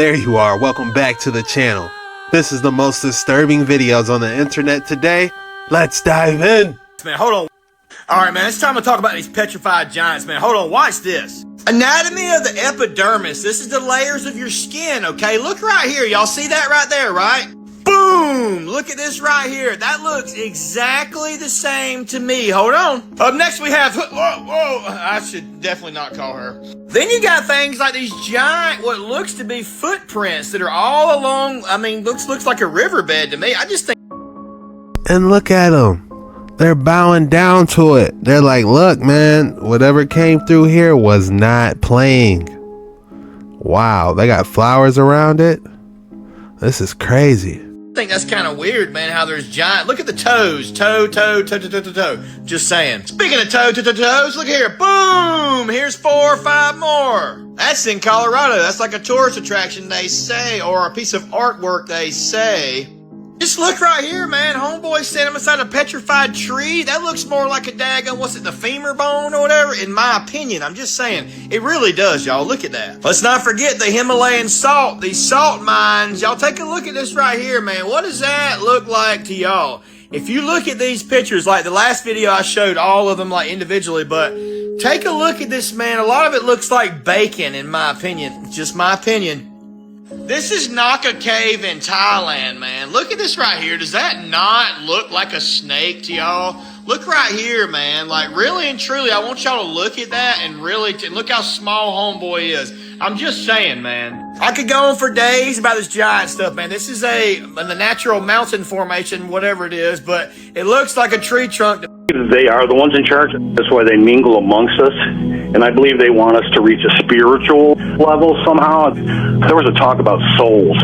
There you are, welcome back to the channel. This is the most disturbing videos on the internet today. Let's dive in. Man, hold on. Alright man, it's time to talk about these petrified giants, man. Hold on, watch this. Anatomy of the epidermis. This is the layers of your skin, okay? Look right here. Y'all see that right there, right? Boom! Look at this right here. That looks exactly the same to me. Hold on. Up next we have... Whoa. I should definitely not call her. Then you got things like these giant, what looks to be footprints that are all along... I mean, looks like a riverbed to me. I just think... And look at them. They're bowing down to it. They're like, look, man, whatever came through here was not playing. Wow, they got flowers around it. This is crazy. I think that's kind of weird, man, how there's giant... Look at the toes. Toe. Just saying. Speaking of toes, look here. Boom! Here's 4 or 5 more. That's in Colorado. That's like a tourist attraction, they say, or a piece of artwork, they say. Just look right here, man. Homeboy standing beside a petrified tree. That looks more like a daggone, what's it, the femur bone or whatever? In my opinion, I'm just saying. It really does, y'all. Look at that. Let's not forget the Himalayan salt. These salt mines. Y'all take a look at this right here, man. What does that look like to y'all? If you look at these pictures, like the last video I showed all of them like individually, but take a look at this, man. A lot of it looks like bacon, in my opinion. Just my opinion. This is Naka Cave in Thailand, man. Look at this right here. Does that not look like a snake to y'all? Look right here, man. Like, really and truly, I want y'all to look at that and really look how small homeboy is. I'm just saying, man. I could go on for days about this giant stuff, man. This is the natural mountain formation, whatever it is, but it looks like a tree trunk. They are the ones in charge. That's why they mingle amongst us. And I believe they want us to reach a spiritual level somehow. There was a talk about souls.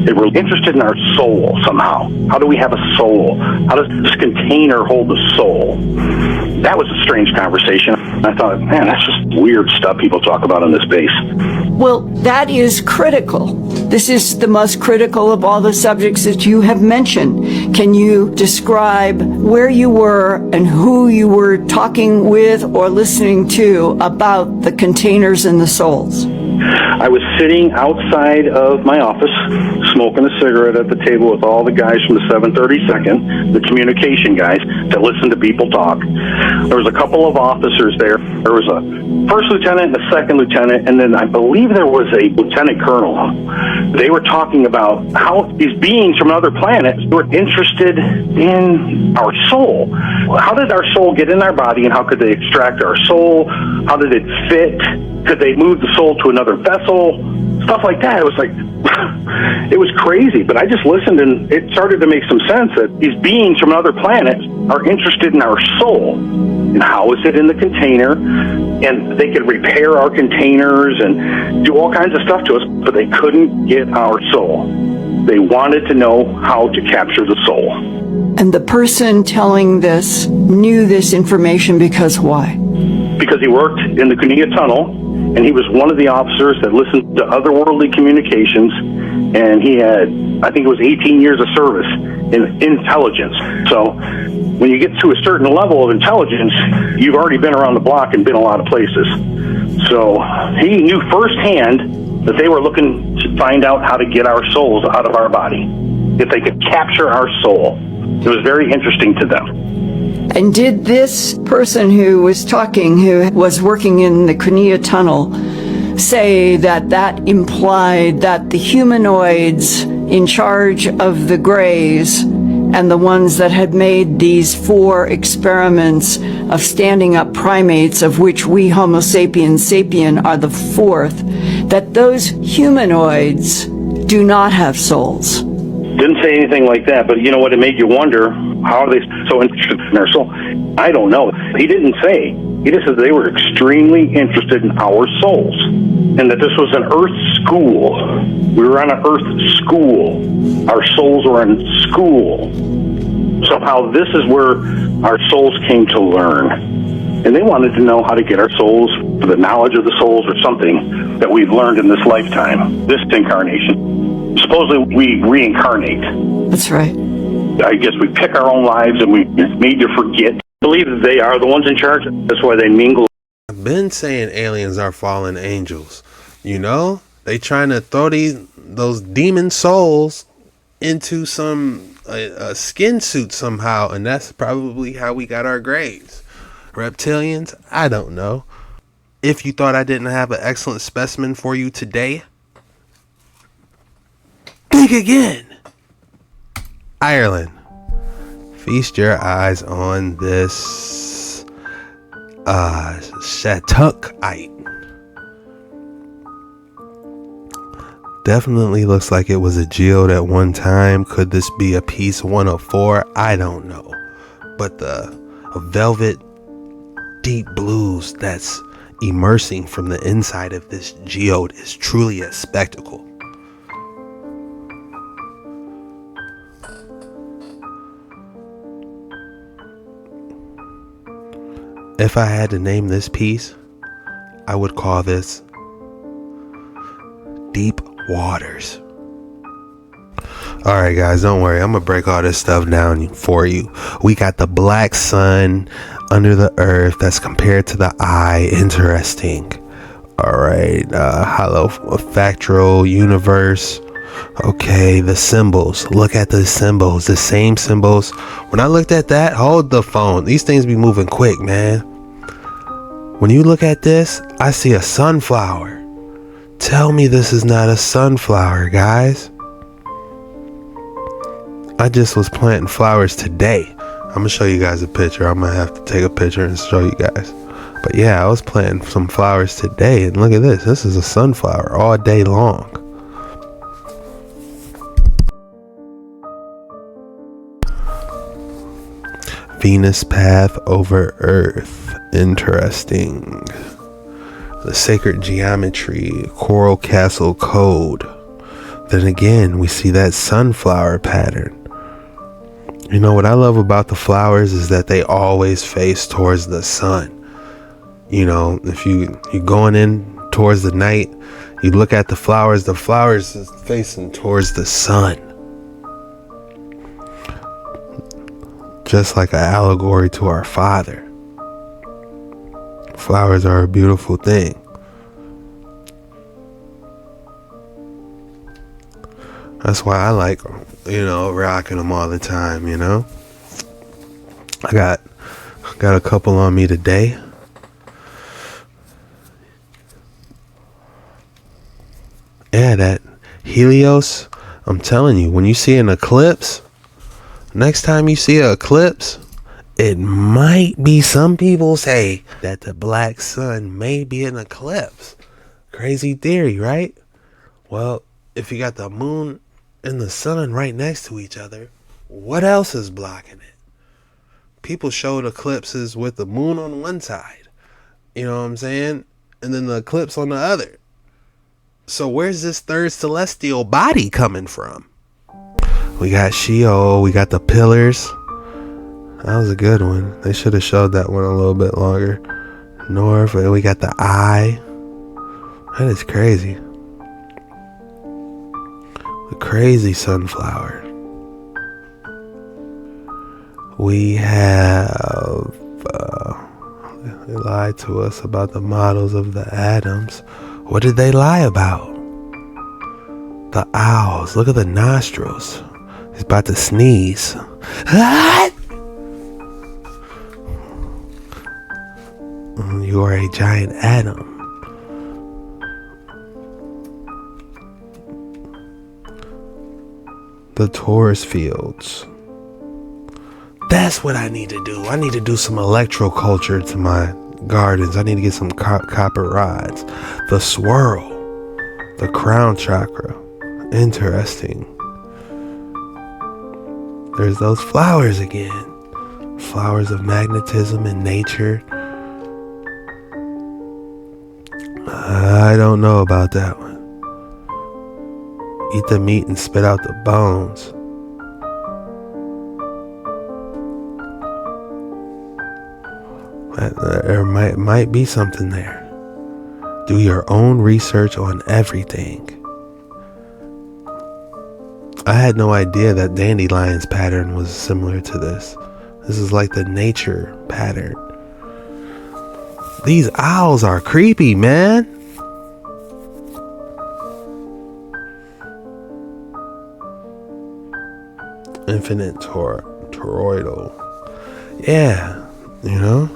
They were interested in our soul somehow. How do we have a soul? How does this container hold a soul? That was a strange conversation. I thought, man, that's just weird stuff people talk about on this base. Well, that is critical. This is the most critical of all the subjects that you have mentioned. Can you describe where you were and who you were talking with or listening to about the containers and the souls? I was sitting outside of my office, smoking a cigarette at the table with all the guys from the 732nd, the communication guys that listen to people talk. There was a couple of officers there. There was a first lieutenant and a second lieutenant, and then I believe there was a lieutenant colonel. They were talking about how these beings from other planets were interested in our soul. How did our soul get in our body, and how could they extract our soul? How did it fit? Could they move the soul to another vessel? Stuff like that. It was like, it was crazy, but I just listened and it started to make some sense that these beings from other planets are interested in our soul. And how is it in the container? And they could repair our containers and do all kinds of stuff to us, but they couldn't get our soul. They wanted to know how to capture the soul. And the person telling this knew this information because why? Because he worked in the Cunha Tunnel, and he was one of the officers that listened to otherworldly communications, and he had, I think it was 18 years of service in intelligence. So when you get to a certain level of intelligence, you've already been around the block and been a lot of places. So he knew firsthand that they were looking to find out how to get our souls out of our body, if they could capture our soul. It was very interesting to them. And did this person who was talking, who was working in the Cunha Tunnel, say that that implied that the humanoids in charge of the Greys and the ones that had made these 4 experiments of standing up primates, of which we Homo sapiens sapien are the 4th, that those humanoids do not have souls? Didn't say anything like that, but you know what? It made you wonder, how are they so interested in our soul? I don't know. He didn't say. He just said they were extremely interested in our souls, and that this was an Earth school. We were on an Earth school. Our souls were in school. Somehow this is where our souls came to learn. And they wanted to know how to get our souls, the knowledge of the souls or something that we've learned in this lifetime, this incarnation. Supposedly we reincarnate. That's right. I guess we pick our own lives and we made to forget. I believe that they are the ones in charge. That's why they mingle. I've been saying aliens are fallen angels. You know, They trying to throw those demon souls into some a skin suit somehow, and that's probably how we got our grades. Reptilians? I don't know. If you thought I didn't have an excellent specimen for you today, think again. Ireland. Feast your eyes on this Shattuckite. Definitely looks like it was a geode at one time. Could this be a piece 104? I don't know. But the velvet deep blues that's immersing from the inside of this geode is truly a spectacle. If I had to name this piece, I would call this Deep Waters. Alright guys, don't worry, I'm gonna break all this stuff down for you. We got the black sun under the earth that's compared to the eye. Interesting. Alright, holofactual universe. Okay, the symbols. Look at the symbols. The same symbols. When I looked at that, hold the phone. These things be moving quick, man. When you look at this, I see a sunflower. Tell me this is not a sunflower, guys. I just was planting flowers today. I'm gonna show you guys a picture. I'm gonna have to take a picture and show you guys. But yeah, I was planting some flowers today, and look at this. This is a sunflower all day long. Venus path over Earth. Interesting. The sacred geometry, coral castle code. Then again, we see that sunflower pattern. You know what I love about the flowers is that they always face towards the sun. You know, if you're going in towards the night, you look at the flowers is facing towards the sun. Just like an allegory to our Father. Flowers are a beautiful thing. That's why I like, rocking them all the time, I got a couple on me today. Yeah, that Helios, I'm telling you, when you see an eclipse, next time you see an eclipse, it might be, some people say that the black sun may be an eclipse. Crazy theory, right? Well, if you got the moon and the sun right next to each other, what else is blocking it? People showed eclipses with the moon on one side, you know what I'm saying? And then the eclipse on the other. So where's this third celestial body coming from? We got Sheol, we got the pillars. That was a good one. They should have showed that one a little bit longer. North, and we got the eye. That is crazy. The crazy sunflower. We have they lied to us about the models of the atoms. What did they lie about? The owls. Look at the nostrils. He's about to sneeze. Ah! You are a giant atom. The Taurus fields. That's what I need to do. I need to do some electroculture to my gardens. I need to get some copper rods. The swirl. The crown chakra. Interesting. There's those flowers again. Flowers of magnetism and nature. I don't know about that one. Eat the meat and spit out the bones. There might be something there. Do your own research on everything. I had no idea that dandelion's pattern was similar to this. This is like the nature pattern. These owls are creepy, man. infinite toroidal. Yeah, you know.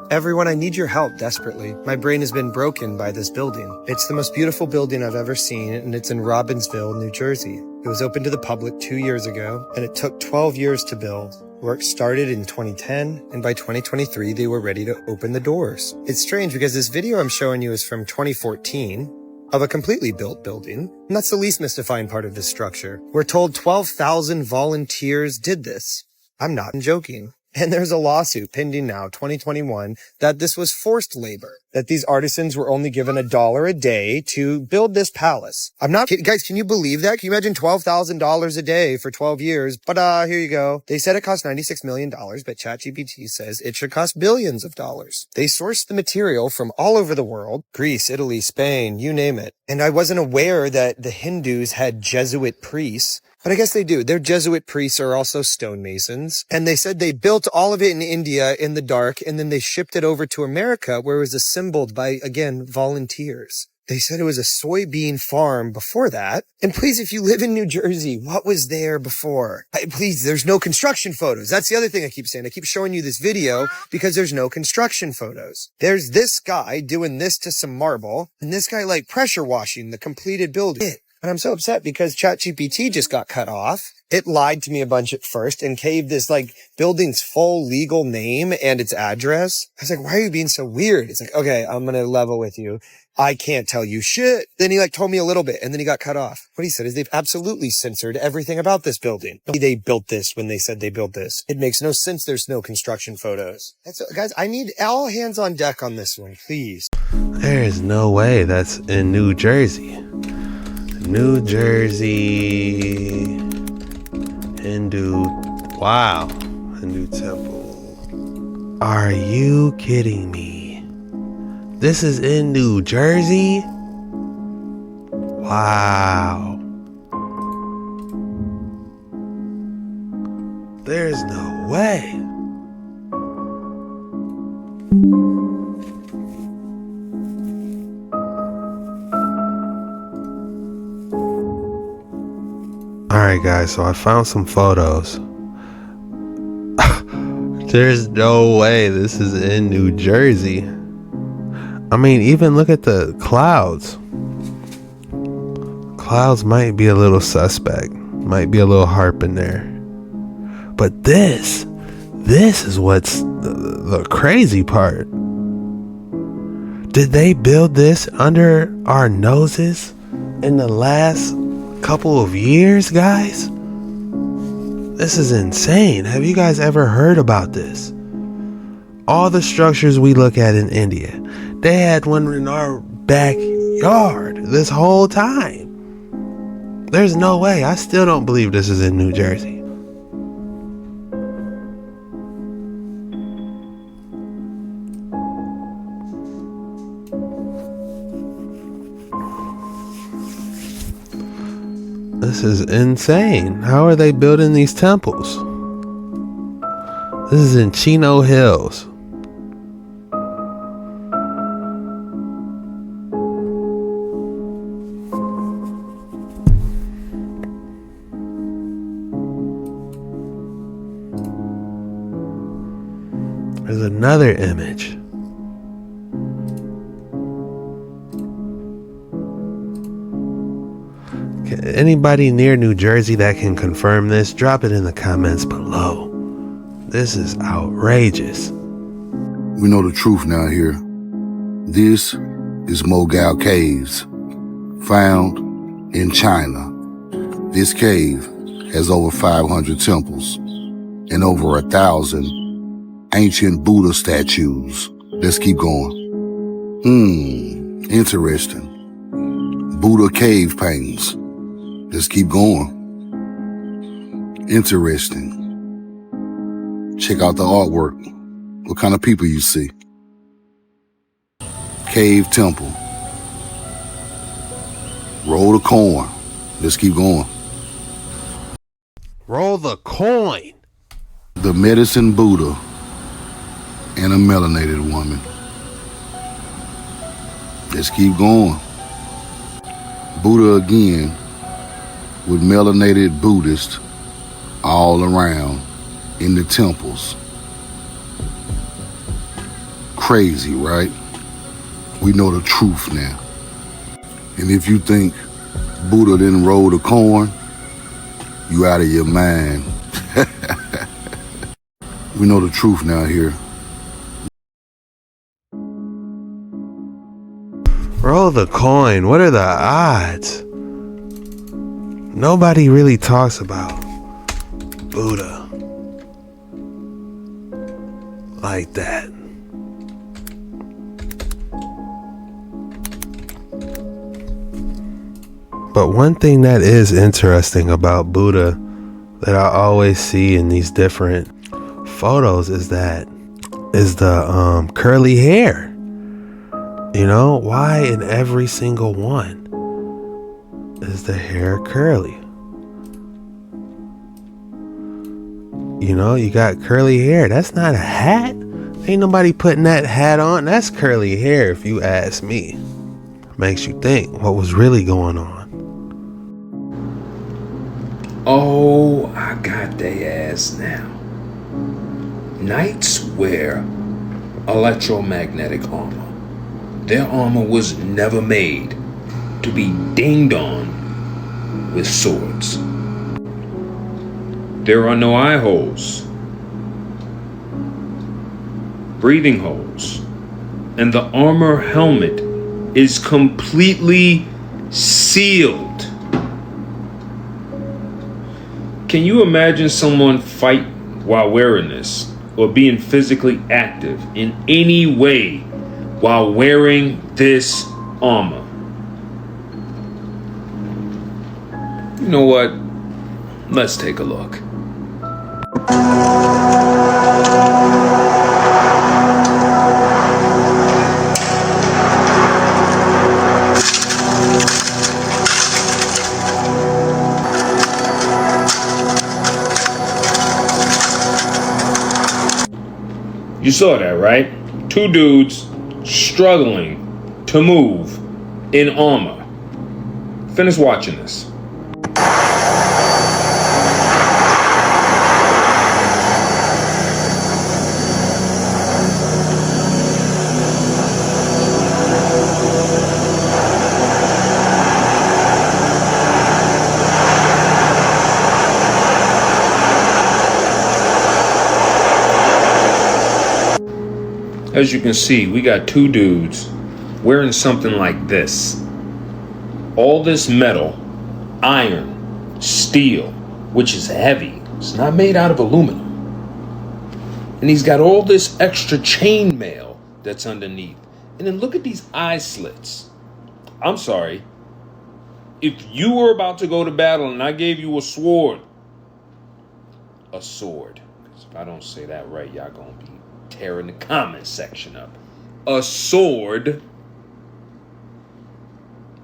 Everyone, I need your help desperately. My brain has been broken by this building. It's the most beautiful building I've ever seen, and it's in Robbinsville, New Jersey. It was opened to the public 2 years ago, and it took 12 years to build. Work started in 2010, and by 2023, they were ready to open the doors. It's strange because this video I'm showing you is from 2014 of a completely built building, and that's the least mystifying part of this structure. We're told 12,000 volunteers did this. I'm not joking. And there's a lawsuit pending now, 2021, that this was forced labor, that these artisans were only given $1 a day to build this palace. I'm not kidding. Guys, can you believe that? Can you imagine $12,000 a day for 12 years? But here you go. They said it cost $96 million, but ChatGPT says it should cost billions of dollars. They sourced the material from all over the world, Greece, Italy, Spain, you name it. And I wasn't aware that the Hindus had Jesuit priests. But I guess they do. Their Jesuit priests are also stonemasons. And they said they built all of it in India in the dark, and then they shipped it over to America, where it was assembled by, again, volunteers. They said it was a soybean farm before that. And please, if you live in New Jersey, what was there before? Please, there's no construction photos. That's the other thing I keep saying. I keep showing you this video because there's no construction photos. There's this guy doing this to some marble, and this guy like pressure washing the completed building. And I'm so upset because ChatGPT just got cut off. It lied to me a bunch at first and gave this like building's full legal name and its address. I was like, why are you being so weird? It's like, okay, I'm going to level with you. I can't tell you shit. Then he like told me a little bit and then he got cut off. What he said is they've absolutely censored everything about this building. They built this when they said they built this. It makes no sense. There's no construction photos. Guys, I need all hands on deck on this one, please. There is no way that's in New Jersey. New Jersey Hindu. Wow. Hindu temple. Are you kidding me? This is in New Jersey? Wow. There's no way. Alright guys, so I found some photos. There's no way this is in New Jersey. I mean, even look at the clouds. Clouds might be a little suspect. Might be a little harp in there. But this is what's the crazy part. Did they build this under our noses in the last couple of years, guys? This is insane. Have you guys ever heard about this? All the structures we look at in India, they had one in our backyard this whole time. There's no way. I still don't believe this is in New Jersey. This is insane. How are they building these temples? This is in Chino Hills. There's another image. Anybody near New Jersey that can confirm this, drop it in the comments below. This is outrageous. We know the truth now here. This is Mogao Caves, found in China. This cave has over 500 temples and over 1,000 ancient Buddha statues. Let's keep going. Interesting. Buddha cave paintings. Let's keep going. Interesting. Check out the artwork. What kind of people you see? Cave temple. Roll the coin. Let's keep going. Roll the coin. The medicine Buddha and a melanated woman. Let's keep going. Buddha again with melanated Buddhists all around in the temples. Crazy, right? We know the truth now. And if you think Buddha didn't roll the corn, you out of your mind. We know the truth now here. Roll the coin. What are the odds? Nobody really talks about Buddha like that. But one thing that is interesting about Buddha that I always see in these different photos is the curly hair. You know, why in every single one is the hair curly? You know, you got curly hair. That's not a hat. Ain't nobody putting that hat on. That's curly hair, if you ask me. Makes you think what was really going on. Oh, I got they ass now. Knights wear electromagnetic armor. Their armor was never made to be dinged on with swords. There are no eye holes, breathing holes, and the armor helmet is completely sealed. Can you imagine someone fight while wearing this, or being physically active in any way while wearing this armor? You know what? Let's take a look. You saw that, right? Two dudes struggling to move in armor. Finish watching this. As you can see, we got two dudes wearing something like this. All this metal, iron, steel, which is heavy. It's not made out of aluminum. And he's got all this extra chain mail that's underneath. And then look at these eye slits. I'm sorry. If you were about to go to battle and I gave you a sword, because if I don't say that right, y'all gonna be tearing the comment section up. A sword,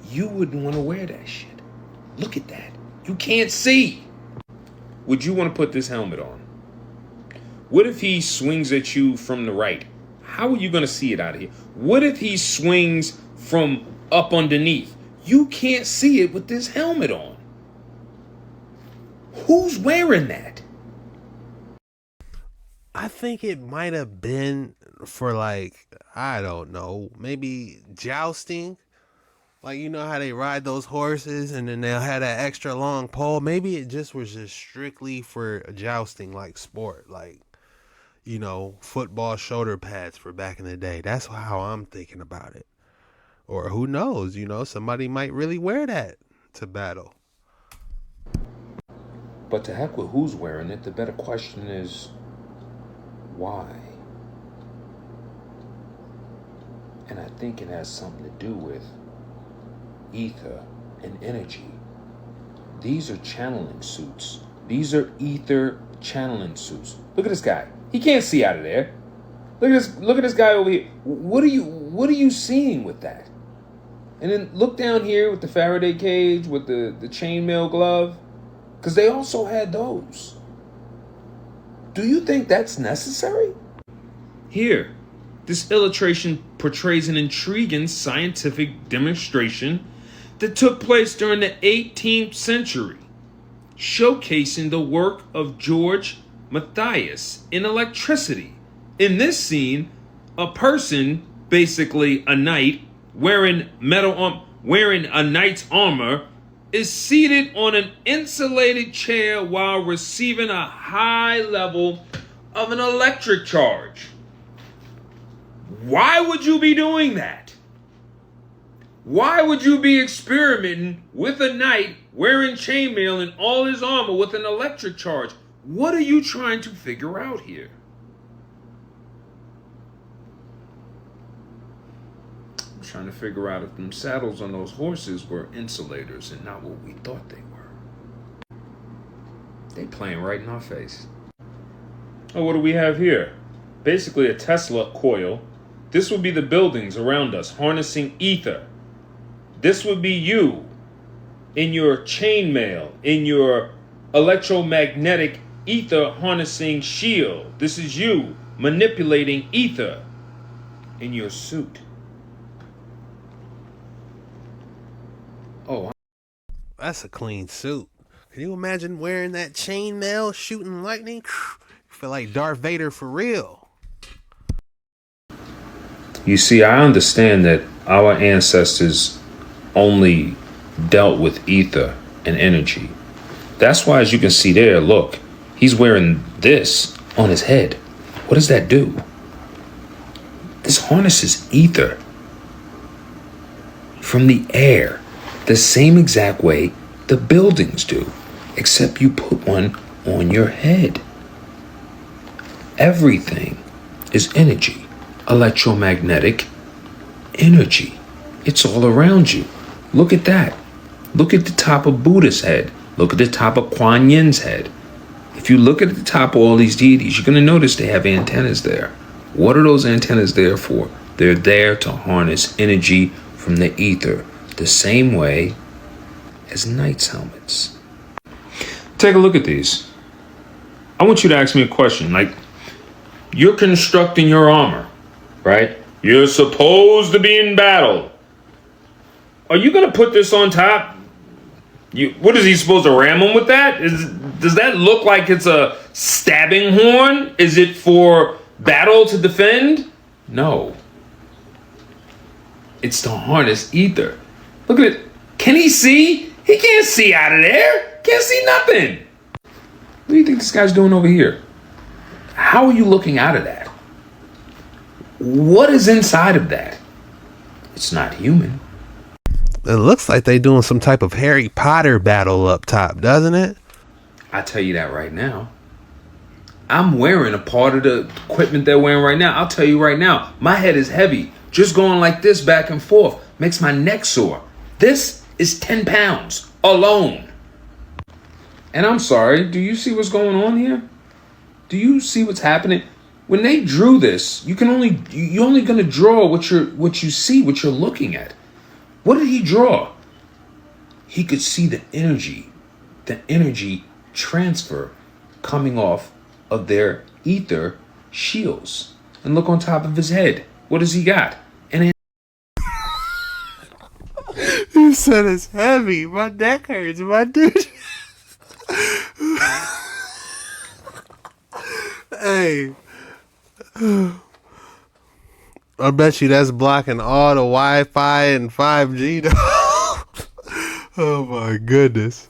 you wouldn't want to wear that shit. Look at that. You can't see. Would you want to put this helmet on? What if he swings at you from the right? How are you going to see it out of here? What if he swings from up underneath? You can't see it with this helmet on. Who's wearing that? I think it might have been for, like, I don't know, maybe jousting. Like, you know how they ride those horses and then they'll have that extra long pole? Maybe it just was just strictly for jousting, like sport, like, you know, football shoulder pads for back in the day. That's how I'm thinking about it. Or who knows, you know, somebody might really wear that to battle. But to heck with who's wearing it, the better question is, why? And I think it has something to do with ether and energy. These are channeling suits. These are ether channeling suits. Look at this guy. He can't see out of there. Look at this guy over here. What are you seeing with that? And then look down here with the Faraday cage, with the chainmail glove, because they also had those. Do you think that's necessary? Here, this illustration portrays an intriguing scientific demonstration that took place during the 18th century, showcasing the work of George Matthias in electricity. In this scene, a person, basically a knight, wearing a knight's armor, is seated on an insulated chair while receiving a high level of an electric charge. Why would you be doing that? Why would you be experimenting with a knight wearing chainmail and all his armor with an electric charge? What are you trying to figure out here? I'm trying to figure out if them saddles on those horses were insulators and not what we thought they were. They playing right in our face. Oh, what do we have here? Basically a Tesla coil. This would be the buildings around us harnessing ether. This would be you in your chainmail, in your electromagnetic ether harnessing shield. This is you manipulating ether in your suit. Oh, That's a clean suit. Can you imagine wearing that chainmail, shooting lightning? You feel like Darth Vader for real. you see, I understand that our ancestors only dealt with ether and energy. That's why, as you can see there, look, he's wearing this on his head. What does that do? This harnesses ether from the air the same exact way the buildings do, except you put one on your head. Everything is energy, electromagnetic energy. It's all around you. Look at that. Look at the top of Buddha's head. Look at the top of Kuan Yin's head. If you look at the top of all these deities, you're going to notice they have antennas there. What are those antennas there for? They're there to harness energy from the ether, the same way as knights' helmets. Take a look at these. I want you to ask me a question. Like, you're constructing your armor, right? You're supposed to be in battle. Are you going to put this on top? What is he supposed to ram him with that? Does that look like it's a stabbing horn? Is it for battle to defend? No. It's to harness ether. Look at it. Can he see? He can't see out of there. Can't see nothing. What do you think this guy's doing over here? How are you looking out of that? What is inside of that? It's not human. It looks like they doing some type of Harry Potter battle up top, doesn't it? I tell you that right now. I'm wearing a part of the equipment they're wearing right now. I'll tell you right now, my head is heavy. Just going like this back and forth makes my neck sore. This is 10 pounds alone. And I'm sorry, do you see what's going on here? Do you see what's happening? When they drew this, you're only gonna draw what you see, what you're looking at. What did he draw? He could see the energy transfer coming off of their ether shields. And look on top of his head. What does he got? You said it's heavy. My neck hurts, my dude. Hey. I bet you that's blocking all the Wi-Fi and 5G. Oh my goodness.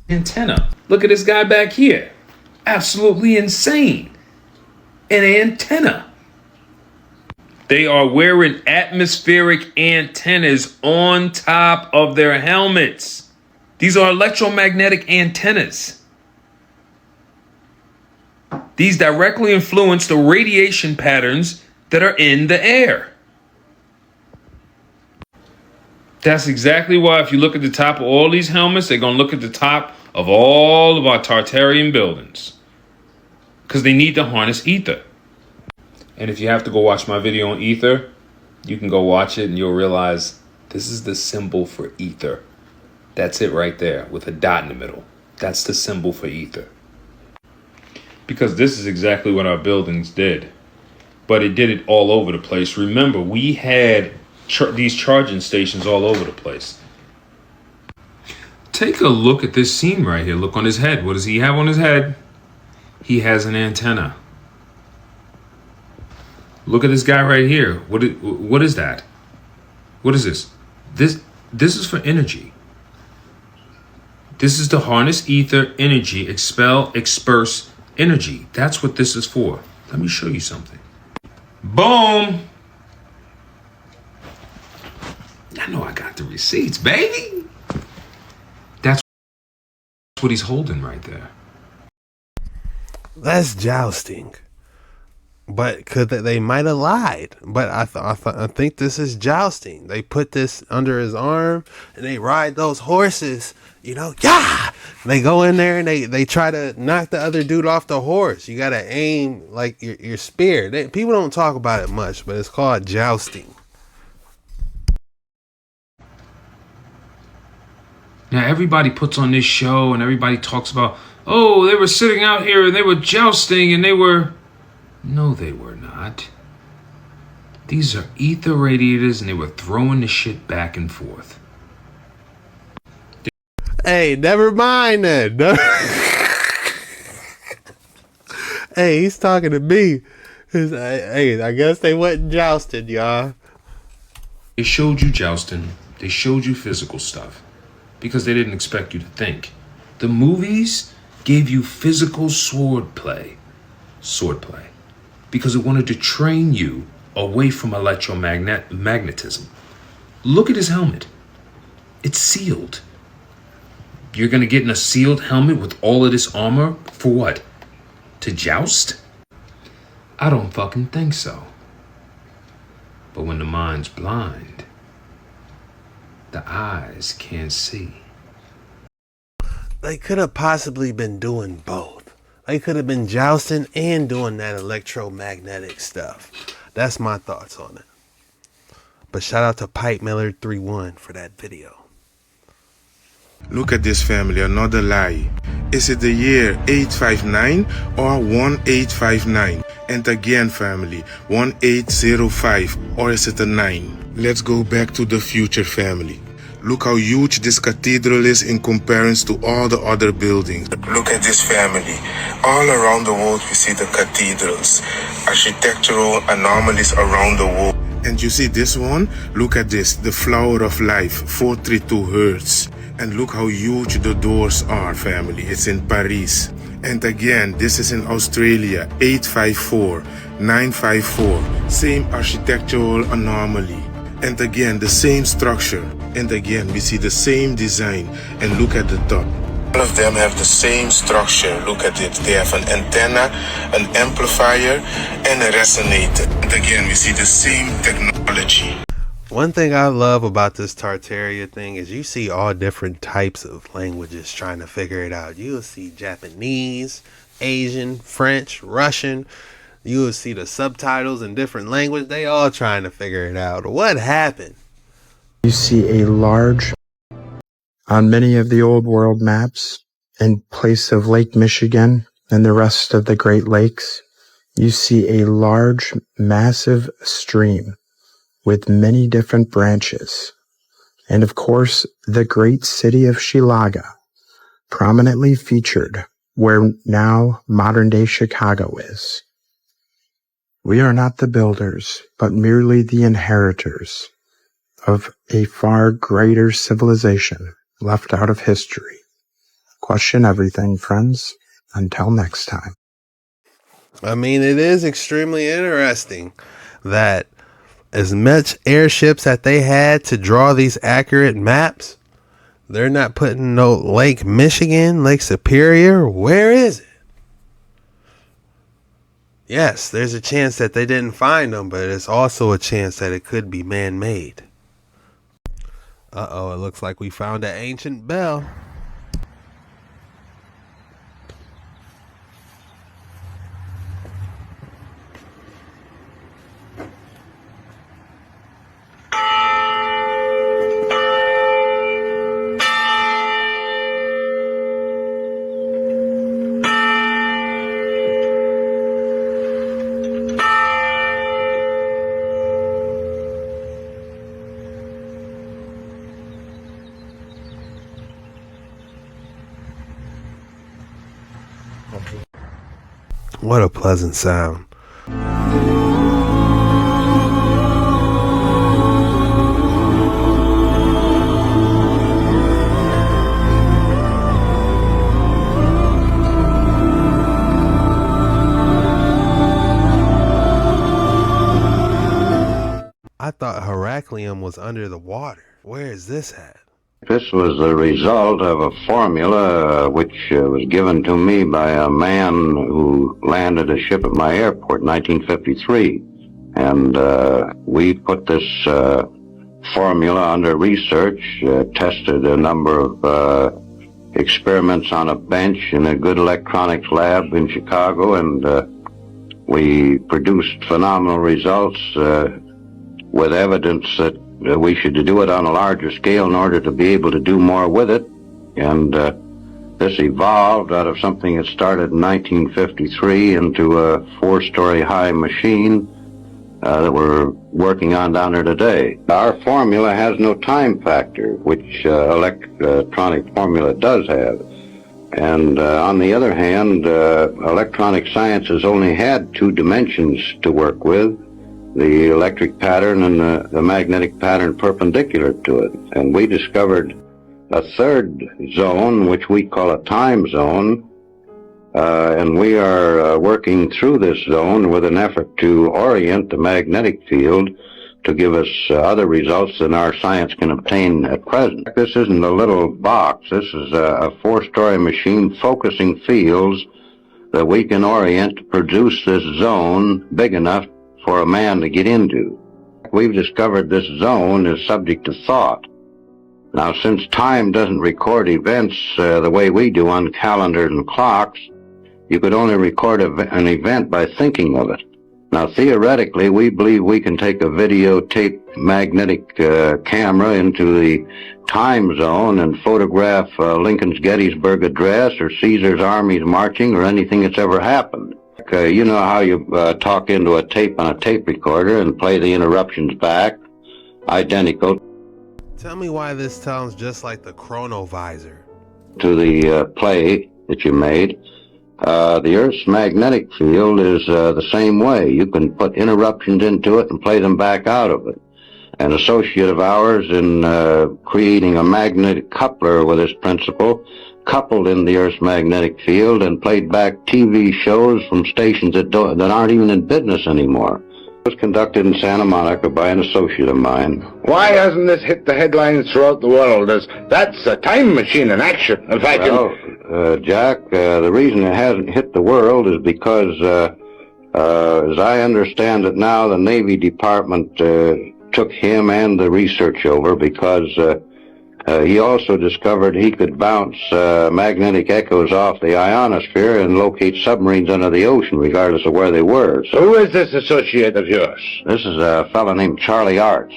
Antenna. Look at this guy back here. Absolutely insane. An antenna. They are wearing atmospheric antennas on top of their helmets. These are electromagnetic antennas. These directly influence the radiation patterns that are in the air. That's exactly why if you look at the top of all these helmets, they're going to look at the top of all of our Tartarian buildings. Because they need to harness ether. And if you have to go watch my video on ether, you can go watch it and you'll realize this is the symbol for ether. That's it right there with a dot in the middle. That's the symbol for ether. Because this is exactly what our buildings did. But it did it all over the place. Remember, we had these charging stations all over the place. Take a look at this scene right here. Look on his head. What does he have on his head? He has an antenna. Look at this guy right here. What is that? What is this? This is for energy. This is to harness ether, energy, expel, disperse energy. That's what this is for. Let me show you something. Boom! I know I got the receipts, baby. That's what he's holding right there. That's jousting. But they might have lied. But I think this is jousting. They put this under his arm and they ride those horses. You know, yeah. They go in there and they try to knock the other dude off the horse. You gotta aim like your spear. People don't talk about it much, but it's called jousting. Now everybody puts on this show and everybody talks about, oh, they were sitting out here and they were jousting and they were... No, they were not. These are ether radiators and they were throwing the shit back and forth. Hey, never mind then. Hey, he's talking to me. Hey, I guess they wasn't jousting, y'all. They showed you jousting. They showed you physical stuff because they didn't expect you to think. The movies gave you physical swordplay. Swordplay. Because it wanted to train you away from electromagnetism. Look at his helmet. It's sealed. You're gonna get in a sealed helmet with all of this armor for what? To joust? I don't fucking think so. But when the mind's blind, the eyes can't see. They could have possibly been doing both. They could have been jousting and doing that electromagnetic stuff. That's my thoughts on it. But shout out to Pipe Miller 31 for that video. Look at this, family, another lie. Is it the year 859 or 1859? And again, family, 1805, or is it a 9? Let's go back to the future, family. Look how huge this cathedral is in comparison to all the other buildings. Look at this, family. All around the world we see the cathedrals, architectural anomalies around the world. And you see this one? Look at this, the flower of life, 432 hertz. And look how huge the doors are, family. It's in Paris. And again, this is in Australia, 854, 954. Same architectural anomaly. And again, the same structure. And again, we see the same design. And look at the top. All of them have the same structure. Look at it. They have an antenna, an amplifier, and a resonator. And again, we see the same technology. One thing I love about this Tartaria thing is you see all different types of languages trying to figure it out. You'll see Japanese, Asian, French, Russian. You will see the subtitles in different languages. They all trying to figure it out. What happened? You see a large, on many of the old world maps, in place of Lake Michigan and the rest of the Great Lakes, you see a large, massive stream with many different branches. And of course, the great city of Shilaga, prominently featured where now modern-day Chicago is. We are not the builders, but merely the inheritors of a far greater civilization left out of history. Question everything, friends. Until next time. I mean, it is extremely interesting that as much airships that they had to draw these accurate maps, they're not putting no Lake Michigan, Lake Superior. Where is it? Yes, there's a chance that they didn't find them, but it's also a chance that it could be man-made. Uh-oh, it looks like we found an ancient bell. What a pleasant sound. I thought Heraclium was under the water. Where is this at? This was the result of a formula which was given to me by a man who landed a ship at my airport in 1953. And we put this formula under research, tested a number of experiments on a bench in a good electronics lab in Chicago, and we produced phenomenal results with evidence that we should do it on a larger scale in order to be able to do more with it. And this evolved out of something that started in 1953 into a 4-story high machine that we're working on down there today. Our formula has no time factor, which electronic formula does have. And on the other hand, electronic science has only had 2 dimensions to work with, the electric pattern and the magnetic pattern perpendicular to it. And we discovered a 3rd zone, which we call a time zone, and we are working through this zone with an effort to orient the magnetic field to give us other results than our science can obtain at present. This isn't a little box. This is a 4-story machine focusing fields that we can orient to produce this zone big enough for a man to get into. We've discovered this zone is subject to thought. Now, since time doesn't record events the way we do on calendars and clocks, you could only record an event by thinking of it. Now, theoretically, we believe we can take a videotape magnetic camera into the time zone and photograph Lincoln's Gettysburg Address or Caesar's armies marching or anything that's ever happened. You know how you talk into a tape on a tape recorder and play the interruptions back? Identical. Tell me why this sounds just like the chronovisor. To the play that you made. The Earth's magnetic field is the same way. You can put interruptions into it and play them back out of it. An associate of ours in creating a magnetic coupler with this principle coupled in the Earth's magnetic field and played back TV shows from stations that aren't even in business anymore. It was conducted in Santa Monica by an associate of mine. Why hasn't this hit the headlines throughout the world as that's a time machine in action? In fact, Jack, the reason it hasn't hit the world is because, as I understand it now, the Navy Department took him and the research over because he also discovered he could bounce magnetic echoes off the ionosphere and locate submarines under the ocean, regardless of where they were. So who is this associate of yours? This is a fellow named Charlie Arts.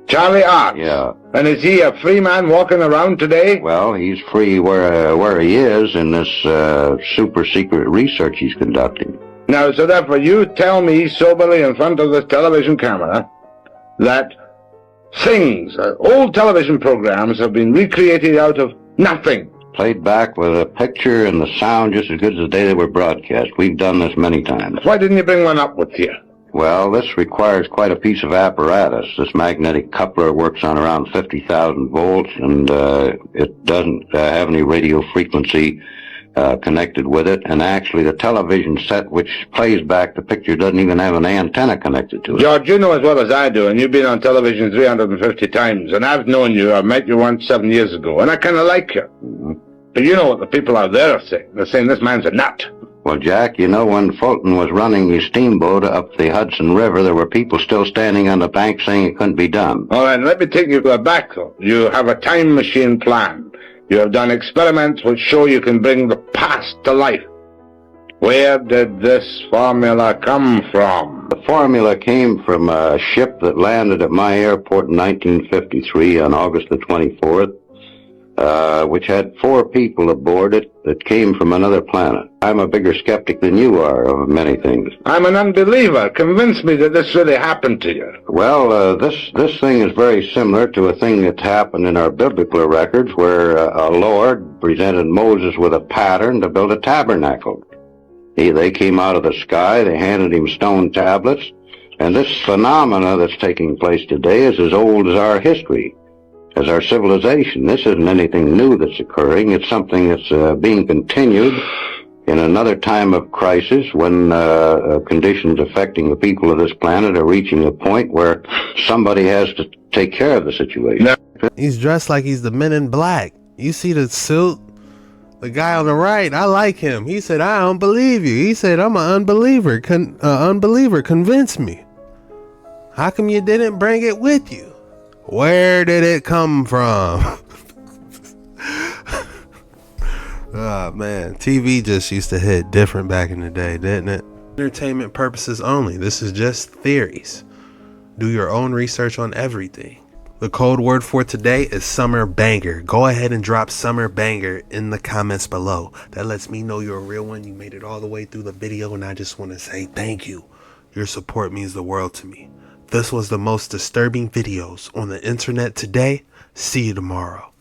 Charlie Arts? Yeah. And is he a free man walking around today? Well, he's free where he is in this super secret research he's conducting. Now, so therefore you tell me soberly in front of this television camera that things, old television programs have been recreated out of nothing. Played back with a picture and the sound just as good as the day they were broadcast. We've done this many times. Why didn't you bring one up with you? Well, this requires quite a piece of apparatus. This magnetic coupler works on around 50,000 volts, and it doesn't have any radio frequency connected with it, and actually the television set which plays back the picture doesn't even have an antenna connected to it. George, you know as well as I do, and you've been on television 350 times, and I've known you, I met you once 7 years ago, and I kind of like you. Mm-hmm. But you know what the people out there are saying. They're saying this man's a nut. Well, Jack, you know, when Fulton was running his steamboat up the Hudson River, there were people still standing on the bank saying it couldn't be done. All right, let me take you back, though. You have a time machine plan. You have done experiments which show you can bring the past to life. Where did this formula come from? The formula came from a ship that landed at my airport in 1953 on August the 24th, which had 4 people aboard it that came from another planet. I'm a bigger skeptic than you are of many things. I'm an unbeliever. Convince me that this really happened to you. Well, this thing is very similar to a thing that's happened in our biblical records where a Lord presented Moses with a pattern to build a tabernacle. They came out of the sky, they handed him stone tablets, and this phenomena that's taking place today is as old as our history, as our civilization. This isn't anything new that's occurring. It's something that's being continued in another time of crisis when conditions affecting the people of this planet are reaching a point where somebody has to take care of the situation. He's dressed like he's the Men in Black. You see the suit? The guy on the right, I like him. He said, I don't believe you. He said, I'm an unbeliever. Unbeliever, convince me. How come you didn't bring it with you? Where did it come from? Oh man, TV just used to hit different back in the day, didn't it? Entertainment purposes only. This is just theories. Do your own research on everything. The code word for today is summer banger. Go ahead and drop summer banger in the comments below. That lets me know you're a real one. You made it all the way through the video, and I just want to say thank you. Your support means the world to me. This was the most disturbing videos on the internet today. See you tomorrow.